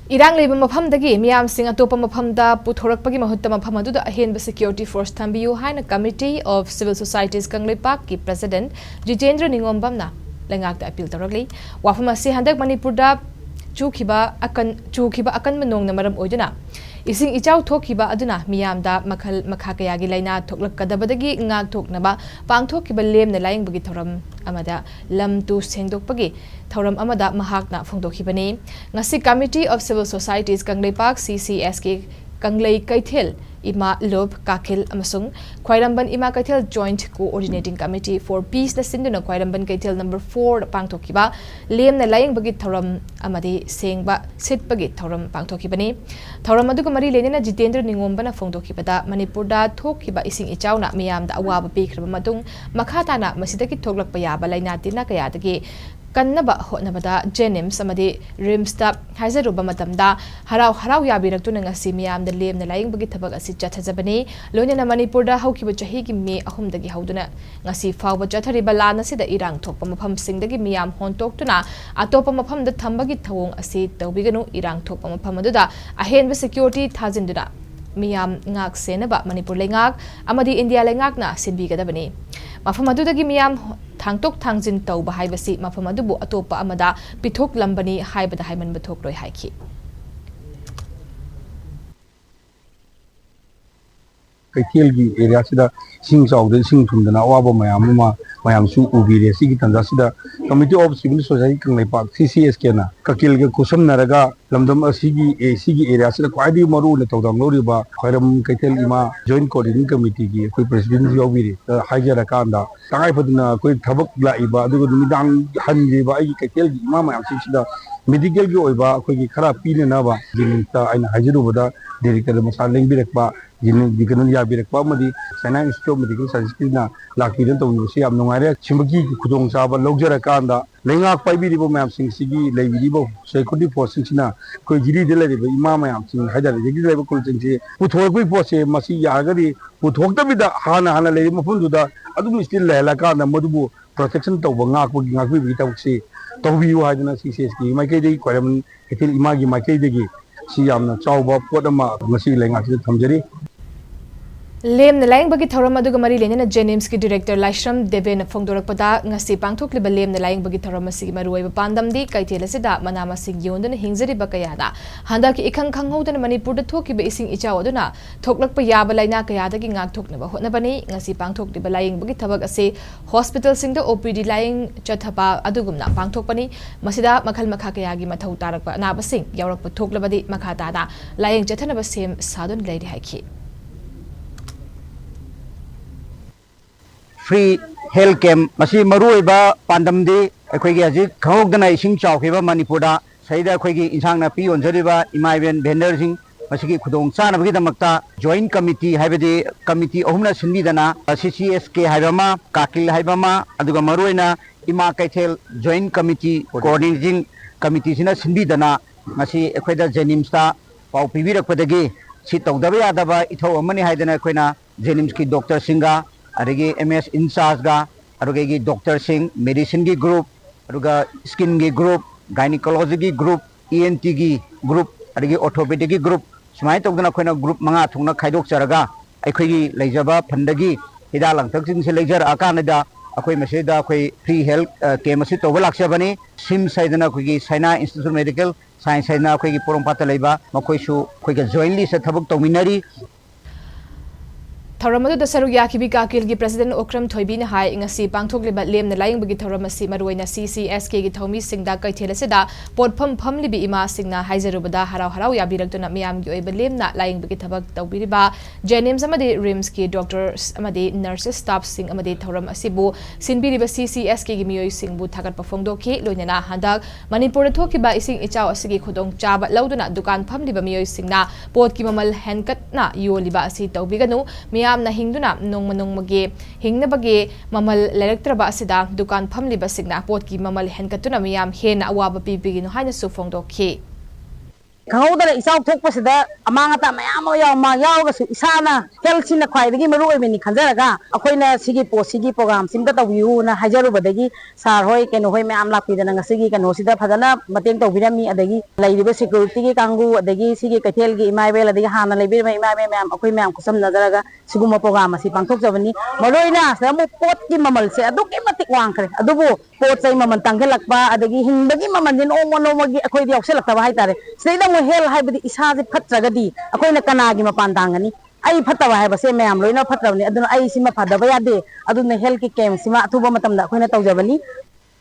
Irang leiba mapham dagi miyam sing atopa mapham da puthorakpagi mahutta mapham aduda ahenba security force senhanbiyu haina committee of civil societies kangleipak ki president Jitendra Ningombamna leingak da appeal tourakli wafam ase handak Manipur da chukhiba akan manong na maram oiduna ising ichau thokhiba aduna miyam da makhal makha kaya gi laina thoklakadabadagi ngak thoknaba pangthokhiba lemna laingbagi thoram amada lam tu sengdokpagi thoram amada mahakna phongdokhibani ngasi committee of civil societies kangleipak CCSK kanglei kaithel ima lob kakil amasung khwairamban ima kaithel joint coordinating committee for peace na sinduna khwairamban kaithel number 4 pangthokiba lemna laingbagi thoram amadi sengba sitpagi thoram pangthokibani thoram aduga mari lenena Jitendra Ningombana phongdokhibada Manipur da thokhiba ising ichauna miyamda awaba pikraba matung makhatana masidagi thoklakpa yaba laina tina kayadagi kannaba hotnabada jenims amadi rimsta haizaruba matamda harau yabiraktu ngasi miyamda lemna laingbagi thabak asi chathajabani loinena Manipur da haukiba chahi gi me ahumdagi hauduna ngasi fawba chathariba lana sida Irang thokpa mapham singdagi miyam hontoktuna atopa mapham da thambagi thawong asi tawbiganu Irang thokpa mapham aduda ahenba security thajinduna miyam ngak senaba Manipur leingak amadi India leingak na sinbigadabani mapham adudagi miyam thangtok thangjin tawba haibasi mapham adubu atopa amada pithok lambani haibada haiman bathok roi haiki Kaitielgi area sida sing chawde sing thumdana awaba mayam su ubire sigi tanja sida committee of civil society kangleipak CCSK na kakilga kusam naraga lamdam sigi area sida kwaidi maru le tawdang loriba khairam kaitiel ima joint coordinating committee gi koi president yobire hajara kanda tangai paduna koi thabak laiba adugo midang hanje ba ai kaitiel gi ima mayam sida medical gi oiba koi gi khara pine na ba jinta aina hajiru bada director masa lengbirekba jin dikanun ya birekba madi sana institute medical science na lakpidan tawbisi am nungaire chimbagi khudong chaba logjara kanda leingak paibiribo mayam sing sigi leibiribo security force sina koi jiri de leribo ima mayam sing hajar jigi lebo kulching si puthorkui pose masi yagari puthoktabida hana lei mafundunda adum still lehla kanda madubu protection tawba ngakbi bi tawsi tawbiyu hajna CCSK maikei dei kwaram etil imagi maikei degi si yamna chawba potama ngasi leingak si thamjari lemna laingbagi thoram aduga mari lenena jenims ki director Laishram Deven phongdorakpada ngasi pangthokliba lemna laingbagi thoram asigi maruiba pandamdi kaitelasida manama sing yondana hingzariba kayada handaki ikhang khanghodana Manipur da thokiba ising ichaw aduna thoklakpa yaba laina kayadagi ngak thoknaba hotnabani ngasi pangthokliba laingbagi thabak ase hospital singda OPD laing chathapa adugumna pangthokpani masida makhal makha kayagi mathau tarakpa anaba sing yawrakpa thoklabadi makha tada laing chathanaba sem sadun leiri haiki free health camp masi maruiba pandamdi akhoi aji khawdana ising chawkhiba Manipur da saida akhoi gi insang na pi onjariba imaiben vendor sing masigi khudong chana bagi damakta joint committee haibadi committee ohumna sindidana CCSK haibama kakil haibama aduga maruina ima kaithel joint committee coordinating committee sina sindidana masi akhoi da jenims ta pau pibirakpadagi si tawdaba yadaba ithaw amani haidana akhoi na jenims ki doctor singa adagi MS in charge ga adagi doctor sing medicine gi group aduga skin gi group gynecology gi group ENT gi group adagi orthopedic gi group smai togdana khoina group manga thungna khaidok charaga akhoi gi leijaba phandagi hida langthak sing se leijar akanada akhoi maseda akhoi free health camp asi toba lakchabani sim saidana akhoi gi saina institute medical science saina akhoi gi porompata leiba makhoi su akhoi ga jointly se thabak tominari Thoramadu da saruk yakibi kakil gi president Okram Thoibi na hai ngasi pangthokliba lemna laingbagi thoramasi maruina CCSK gi thomi singda kaithelesida potpham phamlibi ima singna haijarubada harau yabiraktuna miyam gi oiba lemna laingbagi thabak tawbiriba jenims amadi rims ki doctors amadi nurses staff sing amadi thoram asibu sinbiriba CCSK gi miyoi singbu thagat pafongdoki loinana handak Manipur thokiba ising ichaw asigi khudong chaba lauduna dukan phamliba miyoi singna pot ki mamal henkat na yoliba asi tawbiganu na hingduna nongmagi hingnabagi mamal lerektraba asida dukan phamliba signa pot ki mamal henkatuna miyam hena awaba pipigi no haina su phongdokhi ꯈꯪꯍꯧꯗꯅ ꯏꯆꯥꯎ ꯊꯣꯛꯄꯁꯤꯗ ꯑꯃꯥꯡ ꯑꯇꯥ ꯃꯌꯥꯝ ꯑꯃ ꯌꯥꯎꯔꯒꯁꯨ ꯏꯁꯥꯅ ꯍꯦꯜꯊꯁꯤꯅ ꯈ꯭ꯋꯥꯏꯗꯒꯤ ꯃꯔꯨ ꯑꯣꯏꯕꯅꯤ ꯈꯟꯖꯔꯒ ꯑꯩꯈꯣꯏꯅ ꯁꯤꯒꯤ ꯄꯣꯠꯁꯤꯒꯤ ꯄ꯭ꯔꯣꯒ꯭ꯔꯥꯝꯁꯤꯃꯇ ꯇꯧꯕꯤꯌꯨꯅ ꯍꯥꯏꯖꯔꯨꯕꯗꯒꯤ ꯁꯥꯔ ꯍꯣꯏ ꯀꯩꯅꯣ ꯍꯣꯏ ꯃꯌꯥꯝ ꯂꯥꯛꯄꯤꯗꯅ ꯉꯁꯤꯒꯤ ꯀꯩꯅꯣꯁꯤꯗ ꯐꯖꯅ ꯃꯇꯦꯡ ꯇꯧꯕꯤꯔꯝꯃꯤ ꯑꯗꯒꯤ ꯂꯩꯔꯤꯕ ꯁꯦꯀ꯭ꯌꯨꯔꯤꯇꯤꯒꯤ ꯀꯥꯡꯕꯨ ꯑꯗꯒꯤ ꯁꯤꯒꯤ ꯀꯩꯊꯦꯜꯒꯤ ꯏꯃꯥ ꯏꯕꯦꯜ ꯑꯗꯒꯤ ꯍꯥꯟꯅ ꯂꯩꯕꯤꯔꯤꯕ ꯏꯃꯥ ꯏꯕꯦꯜ ꯃꯌꯥꯝ ꯑꯩꯈꯣꯏ ꯃꯌꯥꯝ ꯈꯨꯠꯁꯝꯅꯖꯔꯒ ꯁꯤꯒꯨꯝꯕ ꯄ꯭ꯔꯣꯒ꯭ꯔꯥꯝ ꯑꯁꯤ ꯄꯥꯡꯊꯣꯛꯆꯕꯅꯤ ꯃꯔꯨꯑꯣꯏꯅ ꯁꯤꯗ ꯑꯃꯨꯛ ꯄꯣꯠꯀꯤ ꯃꯃꯜꯁꯦ ꯑꯗꯨꯛꯀꯤ ꯃꯇꯤꯛ ꯋꯥꯡꯈ꯭ꯔꯦ ꯑꯗꯨꯕꯨ ꯄꯣꯠ ꯆꯩ ꯃꯃꯜ ꯇꯥꯡꯈꯠꯂꯛꯄ ꯑꯗꯒꯤ ꯍꯤꯡꯕꯒꯤ ꯃꯃꯜꯁꯦ ꯅꯣꯡꯃꯒꯤ ꯑꯩꯈꯣꯏꯗ ꯌꯥꯎꯁꯜꯂꯛꯇꯕ ꯍꯥꯏꯇꯥꯔꯦ ꯁꯤꯗꯩꯗ ꯑꯃꯨꯛ ꯍꯦꯜ ꯍꯥꯏꯕꯗꯤ ꯏꯁꯥꯁꯦ ꯐꯠꯇ꯭ꯔꯒꯗꯤ ꯑꯩꯈꯣꯏꯅ ꯀꯅꯥꯒꯤ ꯃꯄꯥꯟ ꯇꯥꯡꯒꯅꯤ ꯑꯩ ꯐꯠꯇꯕ ꯍꯥꯏꯕꯁꯦ ꯃꯌꯥꯝ ꯂꯣꯏꯅ ꯐꯠꯇꯕꯅꯤ ꯑꯗꯨꯅ ꯑꯩ ꯁꯤꯃ ꯐꯗꯕ ꯌꯥꯗꯦ ꯑꯗꯨꯅ ꯍꯦꯜꯊꯀꯤ ꯀꯦꯝꯞꯁꯤꯃ ꯑꯊꯨꯕ ꯃꯇꯝꯗ ꯑꯩꯈꯣꯏꯅ ꯇꯧꯖꯕꯅꯤ